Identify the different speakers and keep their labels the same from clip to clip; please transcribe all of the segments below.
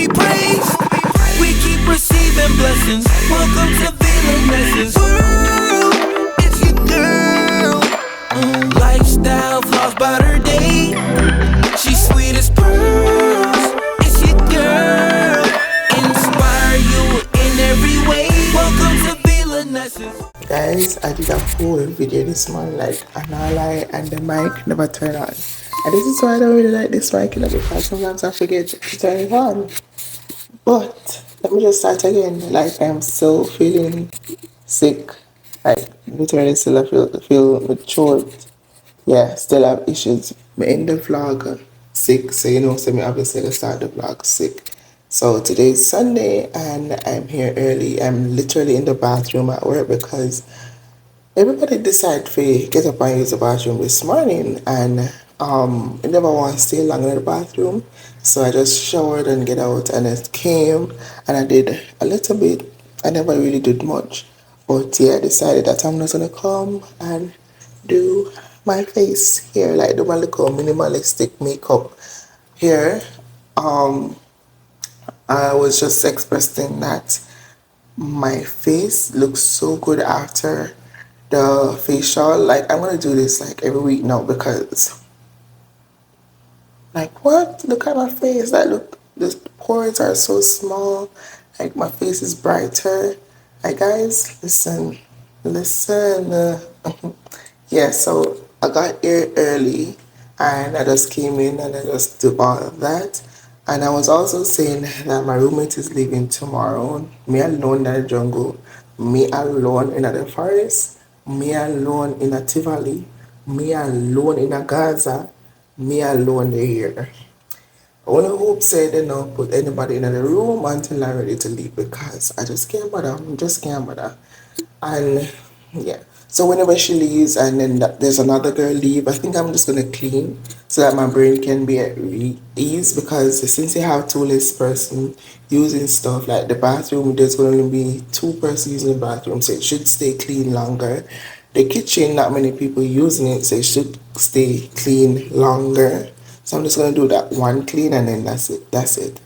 Speaker 1: be praised. We keep receiving blessings. Welcome to V-La-Nessa's world. It's your girl. Lifestyle flaws about her day. She's sweet as pearls. It's your girl. Inspire you in every way. Welcome to V-La-Nessa's.
Speaker 2: Guys, I did a whole video this morning, like an ally, and the mic never turned on. And this is why I don't really like this mic, because sometimes I forget to turn it on. But let me just start again. Like, I'm still feeling sick. Like, literally still feel with throat. Yeah, still have issues. I end the vlog sick, so so me obviously start the vlog sick. So today's Sunday and I'm here early. I'm literally in the bathroom at work because everybody decided to get up and use the bathroom this morning, and I never want to stay long in the bathroom. So I just showered and get out, and it came and I did a little bit. I never really did much, but yeah, I decided that I'm just gonna come and do my face here, like do my little minimalistic makeup here. I was just expressing that my face looks so good after the facial. Like, I'm gonna do this like every week now because, like, what? Look at my face. Like, look, the pores are so small. Like, my face is brighter. Like, guys, listen. Yeah, so I got here early and I just came in and I just did all of that. And I was also saying that my roommate is leaving tomorrow. Me alone in the jungle, me alone in the forest, me alone in a Tivoli, me alone in a Gaza, me alone here. I want to hope say they don't put anybody in the room until I'm ready to leave, because I just can't bother. And yeah, so whenever she leaves and then there's another girl leave, I think I'm just gonna clean so that my brain can be at ease, because since you have two less person using stuff, like the bathroom, there's going to be two persons using the bathroom, so it should stay clean longer. The kitchen, not many people using it, so it should stay clean longer. So I'm just gonna do that one clean and then that's it.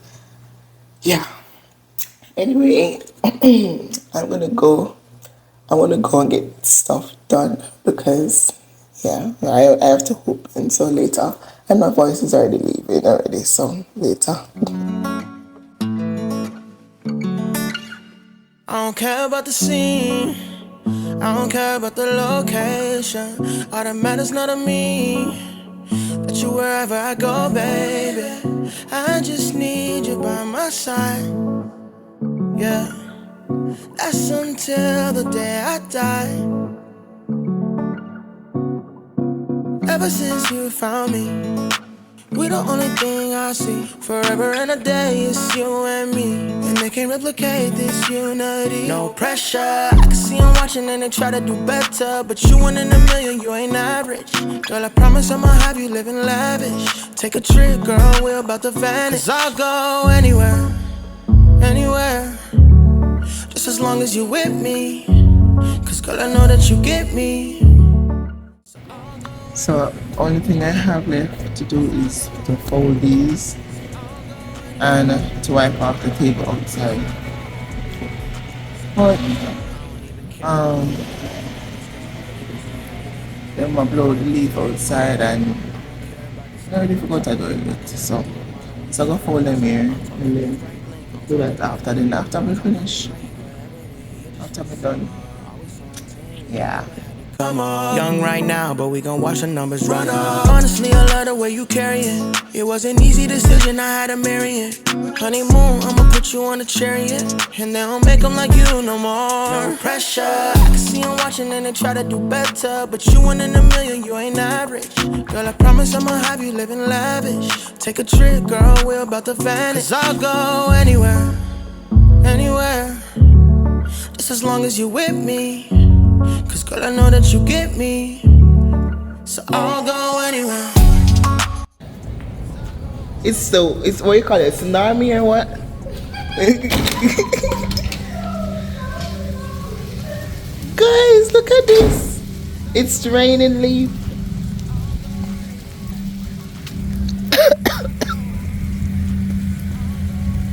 Speaker 2: Yeah, anyway, I want to go and get stuff done because, yeah, I have to hoop until later. And my voice is already leaving already, so later.
Speaker 1: I don't care about the scene, I don't care about the location. All that matters not to me, that you wherever I go, baby. I just need you by my side, yeah. That's until the day I die. Ever since you found me, we the only thing I see. Forever and a day, it's you and me, and they can't replicate this unity. No pressure, I can see them watching and they try to do better, but you one in a million, you ain't average. Girl, I promise I'ma have you living lavish. Take a trip, girl, we're about to vanish. 'Cause I'll go anywhere, anywhere, just as long as you with me. 'Cause girl, I know that you get me.
Speaker 2: So only thing I have left to do is to fold these and to wipe off the table outside. But then I blow the leaf outside and I already forgot to do it. So I'm gonna fold them here and then do that after we finish. After we're done. Yeah.
Speaker 1: Young right now, but we gon' watch the numbers run up. Honestly, I love the way you carry it. It was an easy decision, I had to marry it. Honeymoon, I'ma put you on a chariot, and they don't make them like you no more. No pressure, I can see them watching and they try to do better, but you one in a million, you ain't average. Girl, I promise I'ma have you living lavish. Take a trip, girl, we're about to vanish. 'Cause I'll go anywhere, anywhere, just as long as you with me. 'Cause girl, I know that you get me, so I'll go anywhere.
Speaker 2: It's what you call it, tsunami or what? Guys, look at this. It's raining leaf.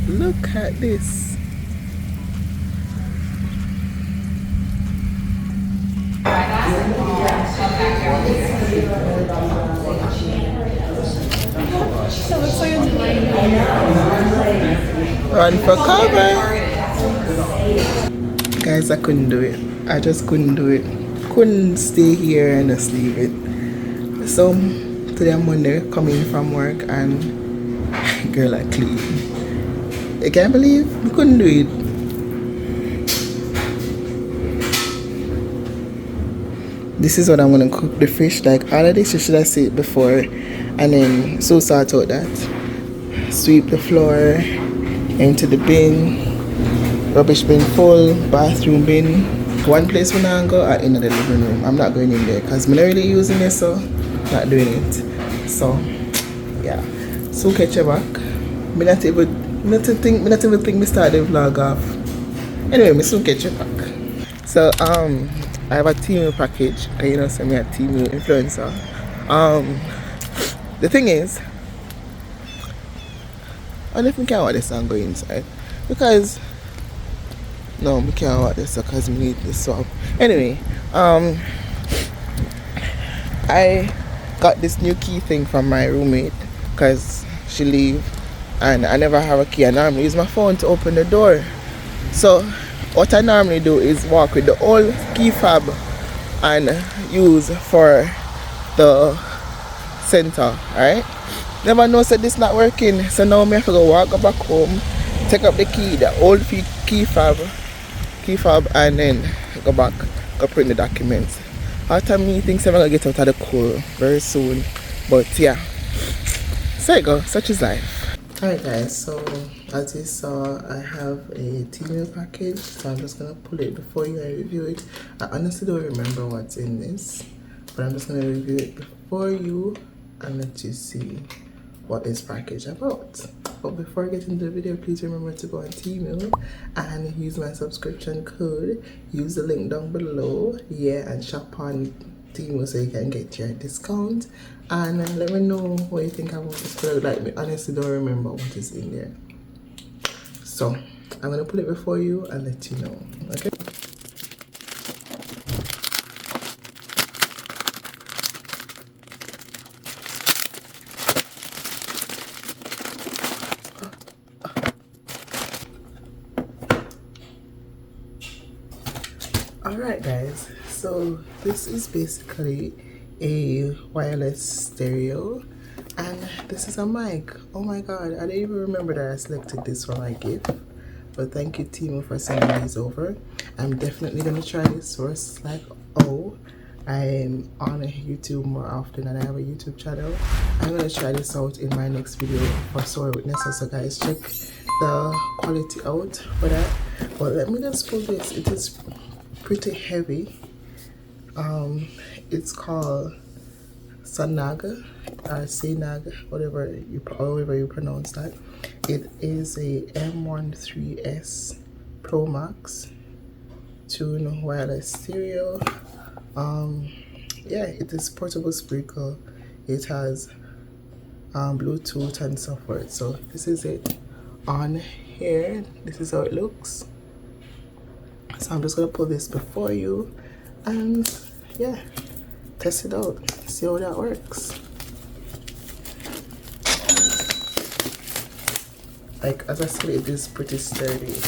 Speaker 2: Look. at this. Run for cover. Guys, I couldn't do it. I just couldn't do it. Couldn't stay here and just leave it. So today I'm Monday, coming from work, and girl, I clean. I can't believe we couldn't do it. This is what I'm gonna cook the fish. Like all of this, you should have said before, and then so sort out that. Sweep the floor, empty the bin, rubbish bin full, bathroom bin. One place when I go at in the living room. I'm not going in there because I'm not really using it, so not doing it. So yeah. So catch you back. Me not even think me start the vlog off. Anyway, me soon catch you back. So I have a Temu package, and you know, so me a Temu influencer. The thing is, I don't think I want this song go inside because no, we can't watch this because we need the swap. Anyway, I got this new key thing from my roommate because she leave and I never have a key. I normally use my phone to open the door. So what I normally do is walk with the old key fob and use for the center, alright? Never know said this not working, so now I have to go walk back home, take up the key, the old key fob, and then go back, go print the documents. After me thinks I'm gonna get out of the cold very soon, but yeah. So you go, such is life. Alright guys, so as you saw, I have a Temu package, so I'm just gonna pull it before you review it. I honestly don't remember what's in this, but I'm just gonna review it before you and let you see what this package about. But before I get into the video, please remember to go on Temu and use my subscription code. Use the link down below, yeah, and shop on Temu so you can get your discount. And let me know what you think about this product. Like, me honestly don't remember what is in there. So I'm gonna put it before you and let you know. Okay. Alright guys, so this is basically a wireless stereo and this is a mic. Oh my god, I didn't even remember that I selected this for my gift, but thank you Temu for sending these over. I'm definitely gonna try this first. Like, oh, I'm on YouTube more often and I have a YouTube channel. I'm gonna try this out in my next video for V-La-Nessa, so guys check the quality out for that. But let me just pull this. It is pretty heavy. It's called Sanag or Sanag, however you pronounce that. It is a M13S Pro Max tune wireless stereo. Yeah, it is portable speaker. It has Bluetooth and so forth. So this is it on here. This is how it looks. So I'm just gonna pull this before you and yeah, test it out, see how that works. Like, as I said, it is pretty sturdy.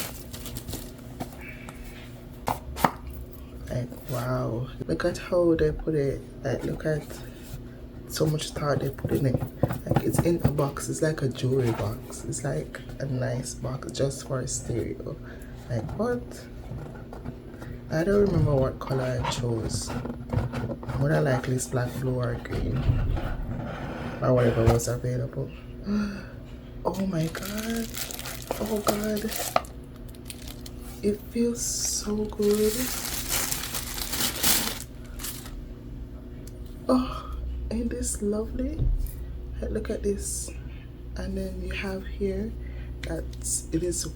Speaker 2: Like, wow, look at how they put it. Like, look at so much thought they put in it. Like, it's in a box. It's like a jewelry box. It's like a nice box just for a stereo. Like, what? I don't remember what color I chose. More than likely it's black, blue, or green, or whatever was available. Oh my god. Oh god. It feels so good. Oh, ain't this lovely? Look at this. And then you have here that it is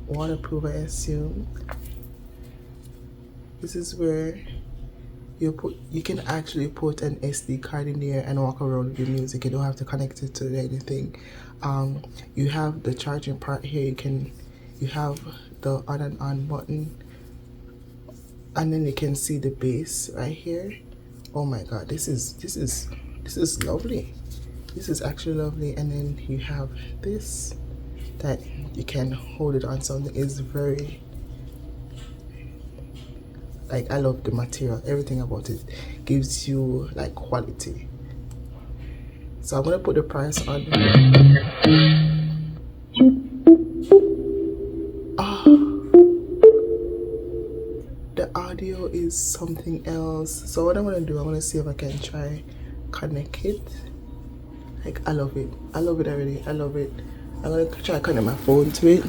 Speaker 2: waterproof, I assume. This is where you can actually put an SD card in there and walk around with your music. You don't have to connect it to anything. You have the charging part here. You can you have the on and on button, and then you can see the bass right here. Oh my god, this is lovely. This is actually lovely. And then you have this that you can hold it on something. Is very, like, I love the material. Everything about it gives you like quality. So I'm gonna put the price on. The audio is something else. So what I'm gonna do, I'm gonna see if I can try connect it. Like, I love it. I love it already. I love it. I'm gonna try connect my phone to it.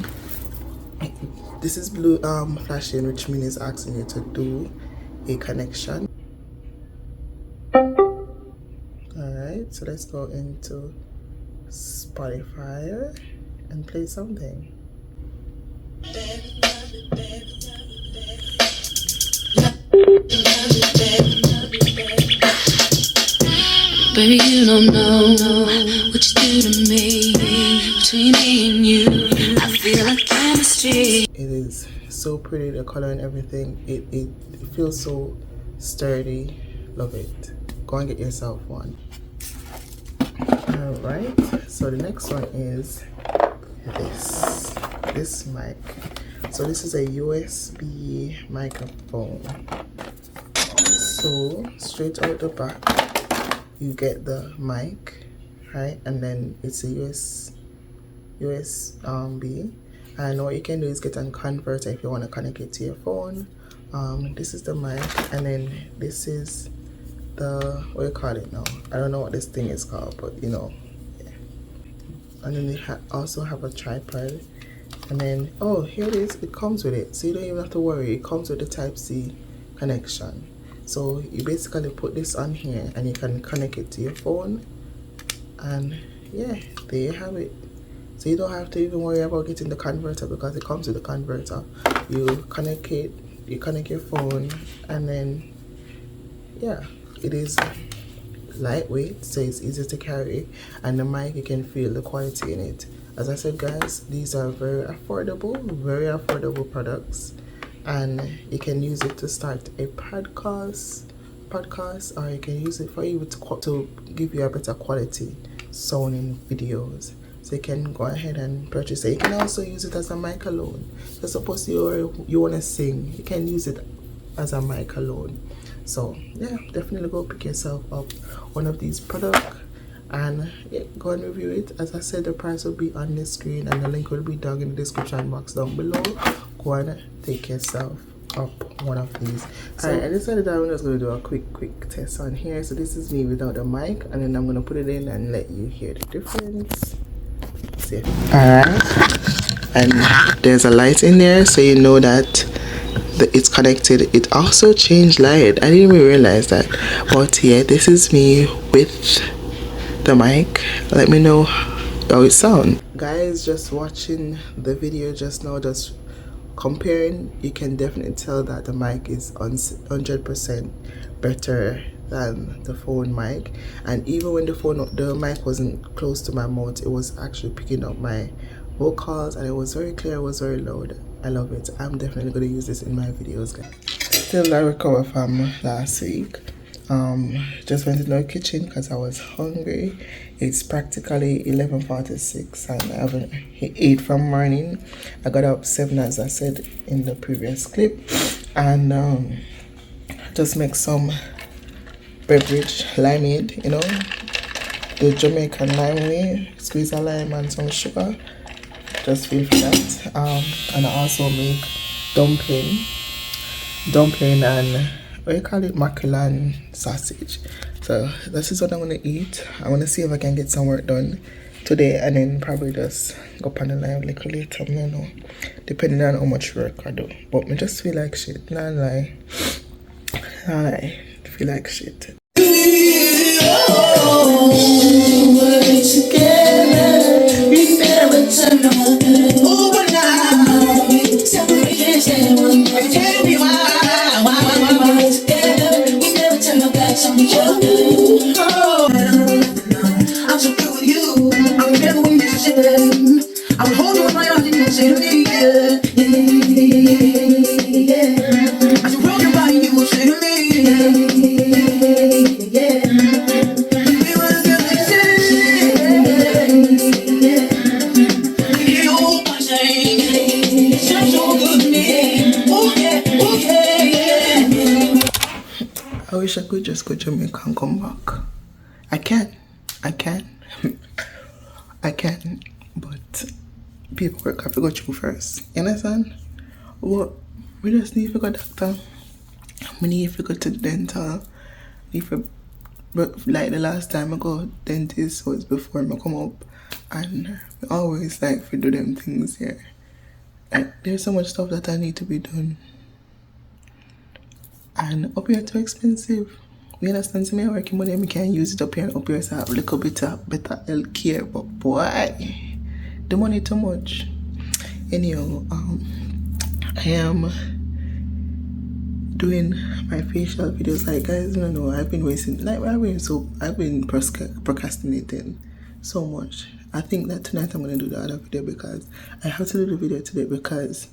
Speaker 2: This is blue flashing, which means it's asking you to do a connection. Alright, so let's go into Spotify and play something.
Speaker 1: Baby, you don't know what you do to me. Between me and you, I feel like chemistry. It
Speaker 2: is so pretty, the color and everything. It feels so sturdy. Love it. Go and get yourself one. Alright, so the next one is this mic. So this is a USB microphone. So straight out the back you get the mic, right? And then it's a USB. And what you can do is get a converter if you want to connect it to your phone. This is the mic, and then this is the, what do you call it now? I don't know what this thing is called, but you know, yeah. And then they also have a tripod. And then, oh, here it is. It comes with it, so you don't even have to worry. It comes with the Type-C connection. So you basically put this on here and you can connect it to your phone, and yeah, there you have it. So you don't have to even worry about getting the converter, because it comes with the converter. You connect it, you connect your phone, and then yeah, it is lightweight, so it's easy to carry. And the mic, you can feel the quality in it. As I said, guys, these are very affordable products. And you can use it to start a podcast, or you can use it for you to give you a better quality sound in videos. So you can go ahead and purchase it. You can also use it as a mic alone. So suppose you want to sing, you can use it as a mic alone. So yeah, definitely go pick yourself up one of these products and yeah, go and review it. As I said, the price will be on the screen and the link will be down in the description box down below. Go and take yourself up one of these. So alright, I decided that I'm just going to do a quick test on here. So this is me without the mic, and then I'm going to put it in and let you hear the difference. See. Alright, and there's a light in there, so you know that it's connected. It also changed light. I didn't even realize that. But yeah, this is me with the mic. Let me know how it sounds. Guys, just watching the video just now, just comparing, you can definitely tell that the mic is 100% better than the phone mic. And even when the mic wasn't close to my mouth, it was actually picking up my vocals, and it was very clear, it was very loud. I love it. I'm definitely going to use this in my videos, guys. Still I recover from last week. Just went into the kitchen because I was hungry. It's practically 11:46 and I haven't ate from morning. I got up 7, as I said in the previous clip, and just make some beverage, limeade, you know, the Jamaican limeade, squeeze a lime and some sugar. Just feel for that. And I also make dumpling and what do you call it, mackerel and sausage. So this is what I'm gonna eat. I wanna see if I can get some work done today, and then probably just go up on the live like later, you know, depending on how much work I do. But me just feel like shit, not lie, feel like shit. I'm so good with you. I'm never with you. I would hold you in my arms and you say to me, yeah. could just go to Jamaica and come back. I can. I can, but people work have to go through first. You understand? What? We just need to go doctor. We need to go to the dental. But like the last time I go dentist was before I come up, and I always like to do them things here. And there's so much stuff that I need to be done, and up here too expensive. You understand? So me working money, I can't use it up here, and up here so I have a little bit of better health care. But boy, the money too much. Anyhow, I am doing my facial videos. Like, guys, you know, I've been wasting, like, I've been procrastinating so much. I think that tonight I'm gonna do the other video because I have to do the video today because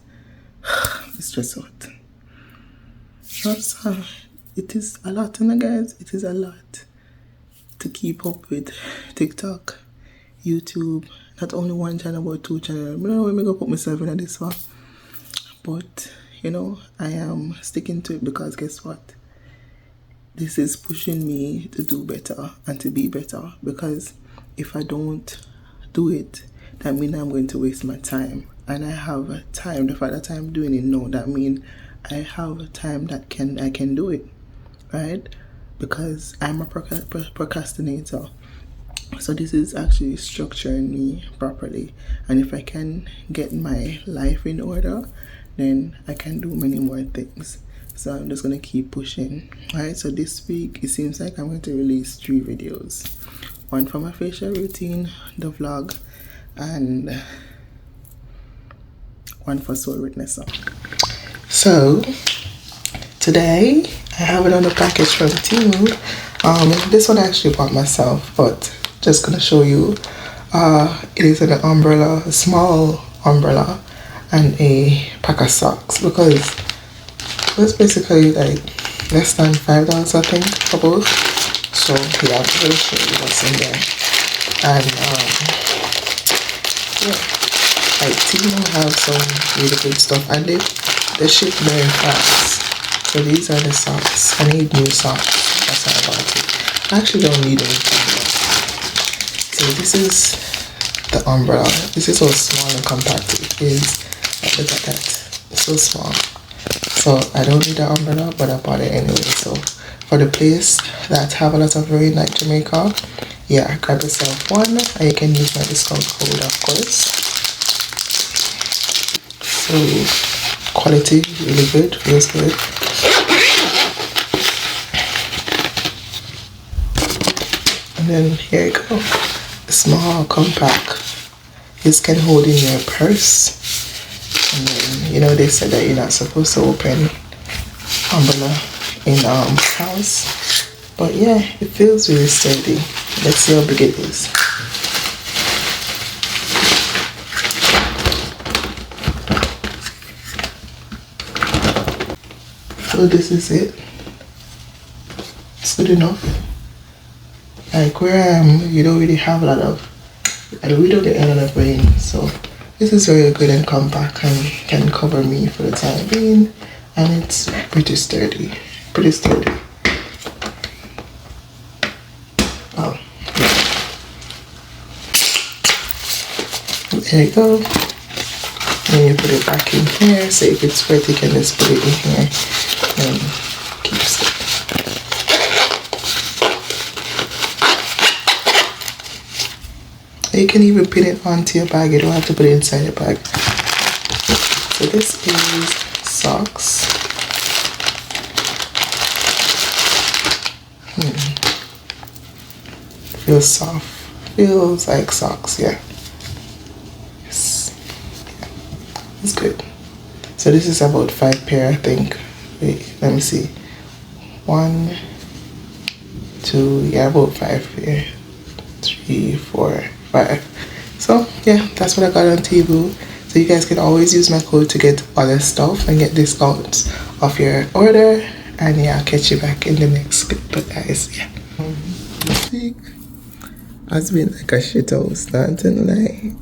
Speaker 2: it's just hot. It is a lot, you know, guys. It is a lot to keep up with TikTok, YouTube. Not only one channel, but two channels. I don't know where I'm gonna put myself in this one, but you know, I am sticking to it because guess what? This is pushing me to do better and to be better, because if I don't do it, that means I'm going to waste my time. And I have time. The fact that I'm doing it now, that means I have time that I can do it, right? Because I'm a procrastinator. So this is actually structuring me properly. And if I can get my life in order, then I can do many more things. So I'm just gonna keep pushing. Alright, so this week it seems like I'm going to release 3 videos. One for my facial routine, the vlog, and one for V-La-Nessa. So today I have another package from Temu. This one I actually bought myself, but just gonna show you. It is an umbrella, a small umbrella, and a pack of socks, because it's basically like less than $5, I think, for both. So yeah, I'm gonna show you what's in there. And yeah, like Temu have some really good stuff, and they ship very fast. So these are the socks. I need new socks. That's how I bought it. I actually don't need anything else. So this is the umbrella. This is so small and compact it is. Look at that, it's so small. So I don't need an umbrella, but I bought it anyway. So for the place that have a lot of rain like Jamaica, yeah, grab yourself one, and you can use my discount code, of course. So quality really good, feels good. And then here you go, small, compact. This can hold in your purse. And then, you know, they said that you're not supposed to open umbrella in house, but yeah, it feels really sturdy. Let's see how big it is. So this is it. It's good enough. Like where I am, you don't really have a lot of, we don't get a lot of rain, so this is very good and compact and can cover me for the time being, and it's pretty sturdy. Oh, yeah. There you go. And you put it back in here, so if it's wet you can just put it in here and keeps it. You can even pin it onto your bag. You don't have to put it inside your bag. So this is socks. Feels soft. Feels like socks, yeah. Yes. Yeah. It's good. So this is about 5 pair, I think. Wait, let me see. 1, 2, yeah, about 5 pair. 3, 4, 5. So yeah, that's what I got on Temu. So you guys can always use my code to get other stuff and get discounts off your order. And yeah, I'll catch you back in the next clip. But guys, yeah, this week has been like a shit house, not to lie.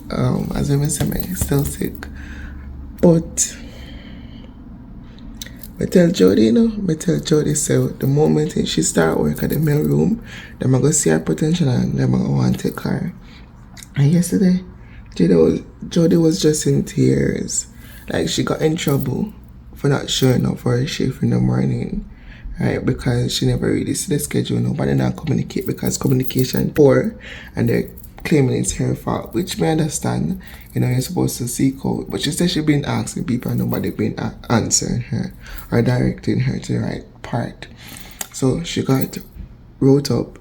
Speaker 2: As I've been saying, I'm still sick, but I tell Jody, you know, I tell Jody, so the moment she start work at the mail room, then I go see her potential and then I go want to take her. And yesterday, Jody was just in tears. Like, she got in trouble for not showing up for her shift in the morning, right? Because she never really see the schedule. Nobody not communicate because communication poor, and they're claiming it's her fault, which may understand. You know, you're supposed to seek out, but she said she been asking people and nobody been answering her or directing her to the right part. So she got wrote up,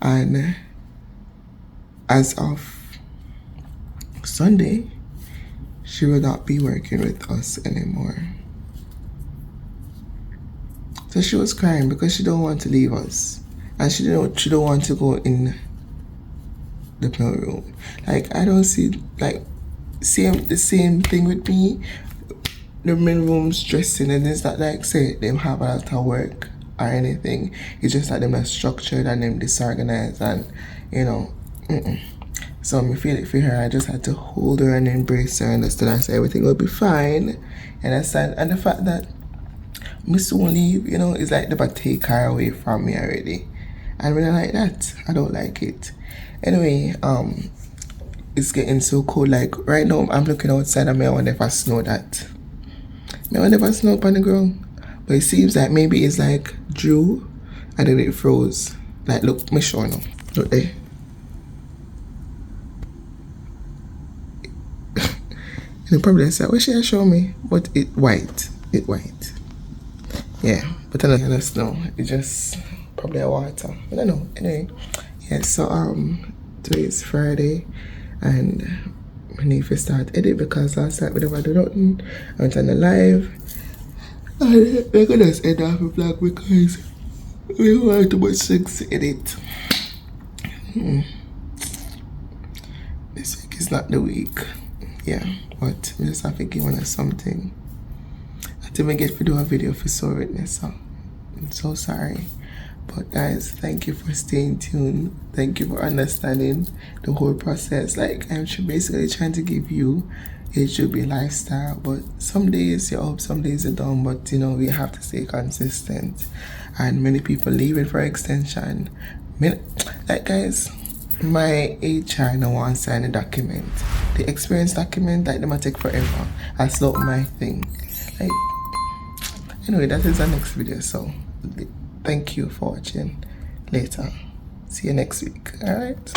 Speaker 2: and as of Sunday, she will not be working with us anymore. So she was crying because she don't want to leave us, and she don't want to go in the mail room. Like, I don't see, like, the same thing with me. The mail room stressing, and it's not like say them have a lot of work or anything. It's just that them are structured and them disorganized, and you know. So I feel it for her. I just had to hold her and embrace her, and understand her, say everything will be fine. And the fact that Miss won't leave, you know, it's like they but take her away from me already. And when I like that, I don't like it. Anyway, it's getting so cold. Like right now, I'm looking outside and I wonder if I snow that. I wonder if I snow up on the ground. But it seems like maybe it's like drew and then it froze. Like look, me show now. Look there. And the problem is, what should I show me? But it white. Yeah, but I don't know snow. It just probably a water. I don't know. Anyway, yeah. So today is Friday, and I need to start edit because last night we never do nothing. I went on the live, and they're gonna end off the vlog because we don't have too much things to edit. This week is not the week. Yeah, but we just have to give us something. I didn't get to do a video for V-La-Nessa. I'm so sorry. But guys, thank you for staying tuned. Thank you for understanding the whole process. Like, I'm basically trying to give you a Juby lifestyle. But some days you're up, some days you're down. But you know, we have to stay consistent. And many people leave it for extension. Like guys, my HR no want to sign a document. The experience document, like, they might take forever. I slow my thing. Like, anyway, that is our next video. So thank you for watching. Later. See you next week. Alright.